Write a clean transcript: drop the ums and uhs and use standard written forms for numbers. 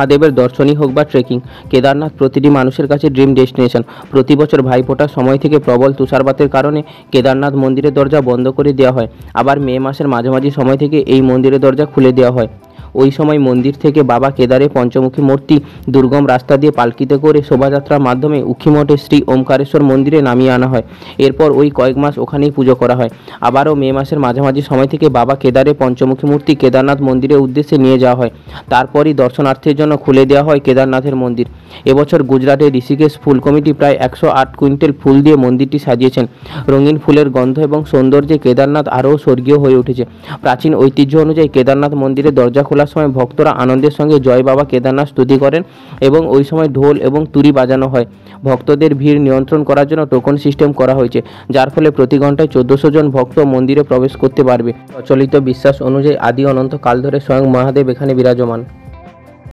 মহাদেবের দর্শনই হোক বা ট্রেকিং, কেদারনাথ প্রতিটি মানুষের কাছে ড্রিম ডেস্টিনেশন। প্রতি বছর ভাইফোঁটার সময় থেকে প্রবল তুষারপাতের কারণে কেদারনাথ মন্দিরের দরজা বন্ধ করে দেওয়া হয়। আবার মে মাসের মাঝামাঝি সময় থেকে এই মন্দিরের দরজা খুলে দেওয়া হয়। ওই সময় মন্দির থেকে বাবা কেদারের পঞ্চমুখী মূর্তি দুর্গম রাস্তা দিয়ে পালকিতে করে শোভাযাত্রার মাধ্যমে উখিমঠে শ্রী ওমকারেশ্বর মন্দিরে নামিয়ে আনা হয়। এরপর ওই কয়েক মাস ওখানেই পুজো করা হয়। আবারও মে মাসের মাঝামাঝি সময় থেকে বাবা কেদারের পঞ্চমুখী মূর্তি কেদারনাথ মন্দিরের উদ্দেশ্যে নিয়ে যাওয়া হয়। তারপরই দর্শনার্থীর জন্য খুলে দেওয়া হয় কেদারনাথের মন্দির। এবছর গুজরাটের ঋষিকেশ ফুল কমিটি প্রায় 108 কুইন্টাল ফুল দিয়ে মন্দিরটি সাজিয়েছেন। রঙিন ফুলের গন্ধ এবং সৌন্দর্যে কেদারনাথ আরও স্বর্গীয় হয়ে উঠেছে। প্রাচীন ঐতিহ্য অনুযায়ী কেদারনাথ মন্দিরের দরজা খোলার সময় ভক্তরা আনন্দের সঙ্গে জয় বাবা কেদারনাথ স্তুতি করেন এবং ওই সময় ঢোল এবং তুরি বাজানো হয়। ভক্তদের ভিড় নিয়ন্ত্রণ করার জন্য টোকন সিস্টেম করা হয়েছে, যার ফলে প্রতি ঘন্টায় 1400 জন ভক্ত মন্দিরে প্রবেশ করতে পারবে। প্রচলিত বিশ্বাস অনুযায়ী আদি অনন্তকাল ধরে স্বয়ং মহাদেব এখানে বিরাজমান।